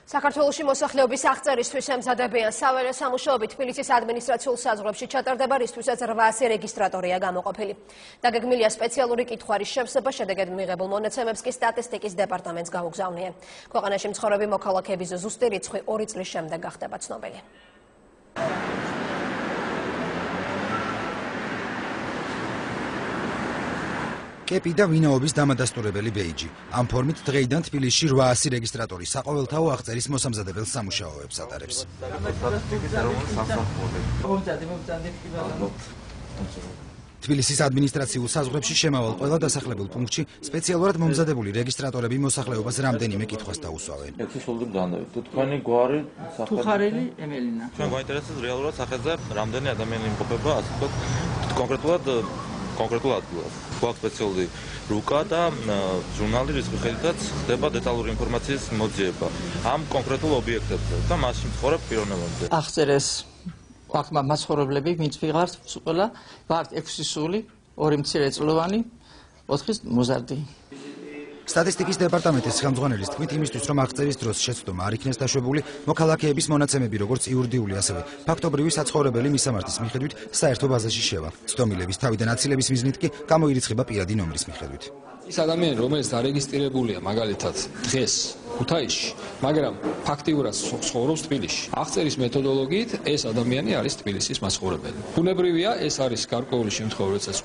საქართველოში მოსახლეობის აღწერისთვის ემზადებიან საველე სამუშაოები თბილისის ადმინისტრაციულ საზღვრებში ჩატარდება, რისთვისაც 800 რეგისტრატორია გამოყოფილი. დაგეგმილია სპეციალური კითხვარის შევსება, შედეგად მიღებულ მონაცემებს კი სტატისტიკის დეპარტამენტს გაუგზავნიან. ქვეყანაში მცხოვრები მოქალაქეების ზუსტი რიცხვი 2 წლის შემდეგ გახდება ცნობილი. კეპი და ვინაობის დამადასტურებელი ბეიჯი. ამ ფორმით დღეიდან თბილისში 800 რეგისტრატორი საყოველთაო აღწერის მოსამზადებელ სამუშაოებს ატარებს. თბილისის ადმინისტრაციულ საზღვრებში შემავალ ყველა დასახლებულ პუნქტში სპეციალურად მომზადებული რეგისტრატორები მოსახლეობას რამდენიმე კითხვას დაუსვავენ. თქვენი გვარი თუხარელი ემელინა. ჩვენ გვაინტერესებს რეალურად სახელზე რამდენი ადამიანი იმყოფება, ასე ვთქვათ, კონკრეტულ ადგილას. გვაქვს სპეციალური რუკა და ჟურნალი, რის მიხედვითაც ხდება დეტალური ინფორმაციის მოძიება ამ კონკრეტულ ობიექტებზე და მასში მცხოვრებ პიროვნებებზე. აღწერეს აქ მაცხოვრებლები, ვინც ვიღართ, ყველა ვართ 6 სული, 2 მცირეწლოვანი, 4 მოზარდი. სტატისტიკის დეპარტამენტის ხელმძღვანელის თქმით, იმისთვის რომ აღწერის დროს შეცდომა არ იქნეს დაშვებული, მოქალაქეების მონაცემები როგორც იურიდიული, ასევე ფაქტობრივი საცხოვრებელი მისამართის მიხედვით საერთო ბაზაში შევა. ცდომილების თავიდან აცილების მიზნით კი გამოირიცხება პირადი ნომრის მიხედვით. ის ადამიანი, რომელიც დარეგისტრირებულია მაგალითად დღეს ქუთაისში, მაგრამ ფაქტიურად ცხოვრობს თბილისში. აღწერის მეთოდოლოგიით ეს ადამიანი არის თბილისის მაცხოვრებელი. ბუნებრივია, ეს არის გარკვეული შემთხვევა, როდესაც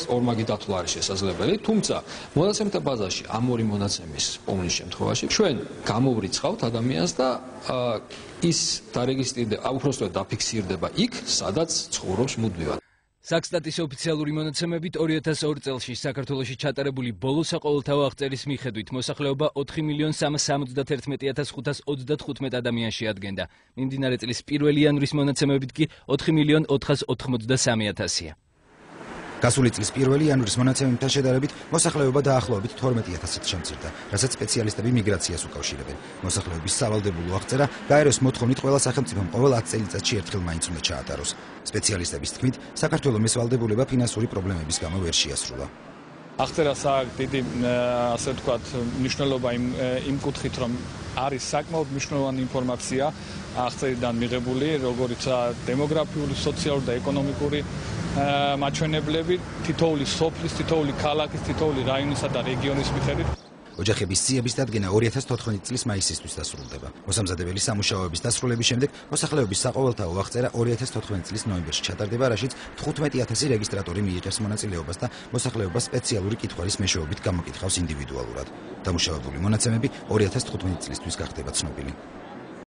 ორმაგი დათვლა არის შესაძლებელი, თუმცა მონაცემთა ბაზაში ამ ორი მონაცემის პოვნის შემთხვევაში ჩვენ გამოვრიცხავთ ადამიანს და ის დარეგისტრირდება, უпростоა დაფიქსირდება იქ, სადაც ცხოვრობს მუდმივად. საქსტატის ოფიციალური მონაცემებით 2002 წელში საქართველოში ჩატარებული ბოლო საყოველთაო აღწერის მიხედვით მოსახლეობა 4,371,535 ადამიანს შეადგენდა. მიმდინარე წლის 1 იანვრის მონაცემებით კი 4,493,000-ია. გასული წლის 1 იანვრის მონაცემებთან შედარებით მოსახლეობა დაახლოებით 12,000-ით შემცირდა, რასაც სპეციალისტები მიგრაციას უკავშირებენ. მოსახლეობის სავალდებულო აღწერა გაეროს მოთხოვნით ყველა სახელმწიფომ ყოველ 10 წელიწადში ერთხელ მაინც უნდა ჩაატაროს. სპეციალისტების თქმით, საქართველოს მისვალდებულება ფინანსური პრობლემების გამო ვერ შეასრულა. აღწერას აქვს დიდი, ასე ვთქვათ, მნიშვნელობა იმ კუთხით, რომ არის საკმაოდ მნიშვნელოვანი ინფორმაცია აღწერიდან მიღებული, როგორიცაა დემოგრაფიული, სოციალური და ეკონომიკური მაჩვენებლები, თითოეული სოფლის, თითოეული ქალაქის, თითოეული რაიონისა და რეგიონის მიხედვით. ოჯახების ძიების დადგენა 2014 წლის მაისისთვის დასრულდება. მოსამზადებელი სამუშაოების დასრულების შემდეგ მოსახლეობის საყოველთაო აღწერა 2014 წლის ნოემბერში ჩატარდება, რაშიც 15,000 რეგისტრატორი მიიღებს მონაწილეობას და მოსახლეობას სპეციალური კითხვარის მეშვეობით გამოკითხავს ინდივიდუალურად. დამუშავებული მონაცემები 2015 წლისთვის გახდება ცნობილი.